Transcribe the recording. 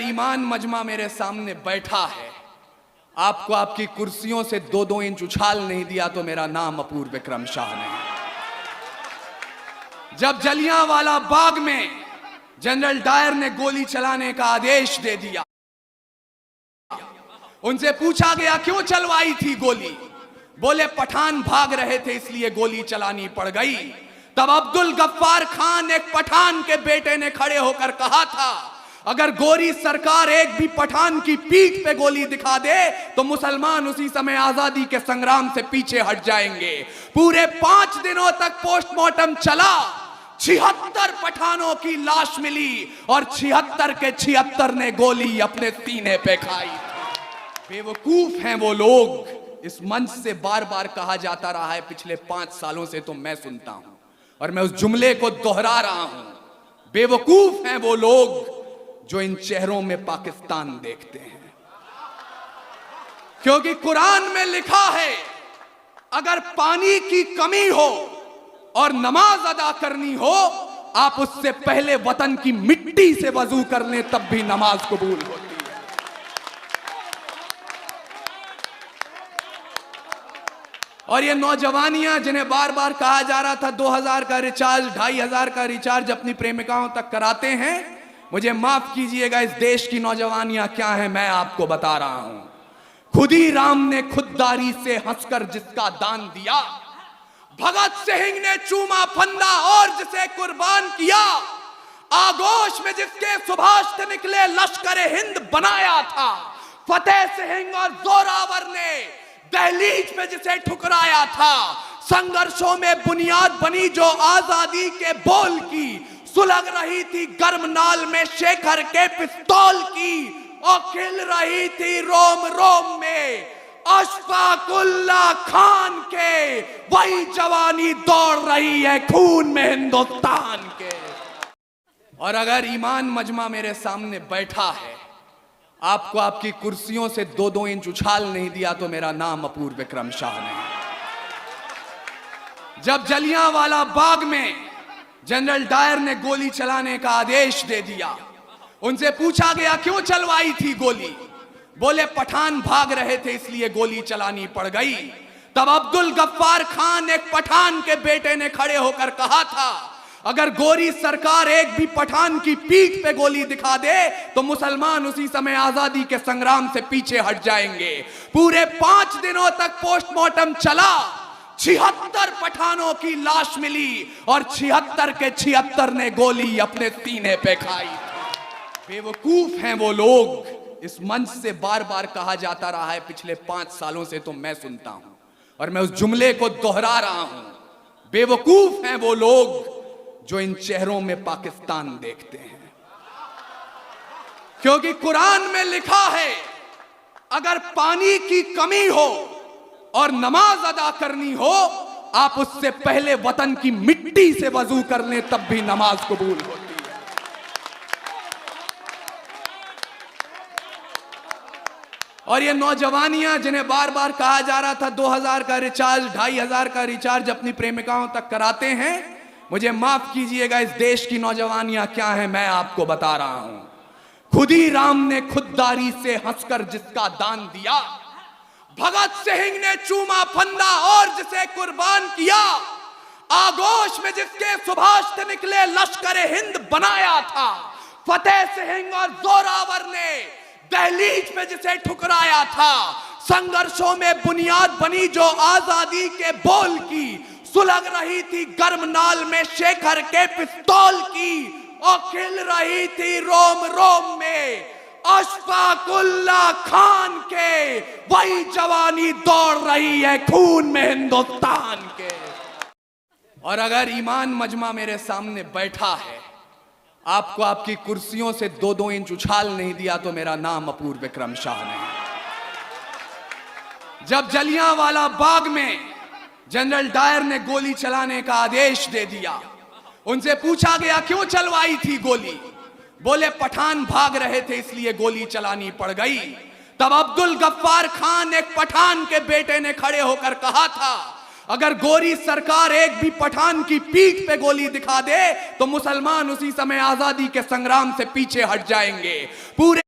ईमान मजमा मेरे सामने बैठा है, आपको आपकी कुर्सियों से 2-2 इंच उछाल नहीं दिया तो मेरा नाम अपूर्व विक्रम शाह नहीं। जब जलियांवाला बाग में जनरल डायर ने गोली चलाने का आदेश दे दिया, उनसे पूछा गया क्यों चलवाई थी गोली, बोले पठान भाग रहे थे इसलिए गोली चलानी पड़ गई। तब अब्दुल गफ्फार खान एक पठान के बेटे ने खड़े होकर कहा था, अगर गोरी सरकार एक भी पठान की पीठ पे गोली दिखा दे तो मुसलमान उसी समय आजादी के संग्राम से पीछे हट जाएंगे। पूरे 5 दिनों तक पोस्टमार्टम चला, 76 पठानों की लाश मिली और 76 के 76 ने गोली अपने सीने पे खाई। बेवकूफ हैं वो लोग, इस मंच से बार बार कहा जाता रहा है पिछले 5 सालों से, तो मैं सुनता हूं और मैं उस जुमले को दोहरा रहा हूं। बेवकूफ हैं वो लोग जो इन चेहरों में पाकिस्तान देखते हैं, क्योंकि कुरान में लिखा है अगर पानी की कमी हो और नमाज अदा करनी हो, आप उससे पहले वतन की मिट्टी से वजू कर लें तब भी नमाज कबूल होती है। और ये नौजवानियां जिन्हें बार बार कहा जा रहा था 2000 का रिचार्ज, 2500 का रिचार्ज अपनी प्रेमिकाओं तक कराते हैं, मुझे माफ कीजिएगा, इस देश की नौजवानियां क्या है मैं आपको बता रहा हूं। खुदी राम ने खुददारी से हंसकर जिसका दान दिया, भगत सिंह ने चूमा फंदा और जिसे कुर्बान किया, आगोश में जिसके सुभाष से निकले लश्कर हिंद बनाया था, फतेह सिंह और जोरावर ने दहलीज में जिसे ठुकराया था, संघर्षों में बुनियाद बनी जो आजादी के बोल की, सुलग रही थी गर्म नाल में शेखर के पिस्तौल की, और खिल रही थी रोम रोम में अशफाकुल्ला खान के, वही जवानी दौड़ रही है खून में हिंदुस्तान के। और अगर ईमान मजमा मेरे सामने बैठा है, आपको आपकी कुर्सियों से 2-2 इंच उछाल नहीं दिया तो मेरा नाम अपूर्व विक्रम शाह नहीं। जब जलियांवाला बाग में जनरल डायर ने गोली चलाने का आदेश दे दिया, उनसे पूछा गया क्यों चलवाई थी गोली, बोले पठान भाग रहे थे इसलिए गोली चलानी पड़ गई। तब अब्दुल गफ्फार खान एक पठान के बेटे ने खड़े होकर कहा था, अगर गोरी सरकार एक भी पठान की पीठ पे गोली दिखा दे तो मुसलमान उसी समय आजादी के संग्राम से पीछे हट जाएंगे। पूरे 5 दिनों तक पोस्टमार्टम चला, 76 पठानों की लाश मिली और 76 के 76 ने गोली अपने सीने पे खाई। बेवकूफ हैं वो लोग, इस मंच से बार बार कहा जाता रहा है पिछले 5 सालों से, तो मैं सुनता हूं और मैं उस जुमले को दोहरा रहा हूं। बेवकूफ हैं वो लोग जो इन चेहरों में पाकिस्तान देखते हैं, क्योंकि कुरान में लिखा है अगर पानी की कमी हो और नमाज अदा करनी हो, आप उससे पहले वतन की मिट्टी से वजू कर लें तब भी नमाज कबूल होती है। और ये नौजवानियां जिन्हें बार बार कहा जा रहा था 2000 का रिचार्ज, 2500 का रिचार्ज अपनी प्रेमिकाओं तक कराते हैं, मुझे माफ कीजिएगा, इस देश की नौजवानियां क्या है मैं आपको बता रहा हूं। खुदी राम ने खुददारी से हंसकर जिसका दान दिया, भगत सिंह ने चूमा फंदा और जिसे कुर्बान किया, आगोश में जिसके सुभाष से निकले लश्कर हिंद बनाया था, फतेह सिंह और जोरावर ने दहलीज में जिसे ठुकराया था, संघर्षों में बुनियाद बनी जो आजादी के बोल की, सुलग रही थी गर्म नाल में शेखर के पिस्तौल की, और खिल रही थी रोम रोम में अशफाकुल्ला खान के, वही जवानी दौड़ रही है खून में हिंदुस्तान के। और अगर ईमान मजमा मेरे सामने बैठा है, आपको आपकी कुर्सियों से 2-2 इंच उछाल नहीं दिया तो मेरा नाम अपूर्व विक्रम शाह नहीं। जब जलियांवाला बाग में जनरल डायर ने गोली चलाने का आदेश दे दिया, उनसे पूछा गया क्यों चलवाई थी गोली, बोले पठान भाग रहे थे इसलिए गोली चलानी पड़ गई। तब अब्दुल गफ्फार खान एक पठान के बेटे ने खड़े होकर कहा था, अगर गोरी सरकार एक भी पठान की पीठ पे गोली दिखा दे तो मुसलमान उसी समय आजादी के संग्राम से पीछे हट जाएंगे। पूरे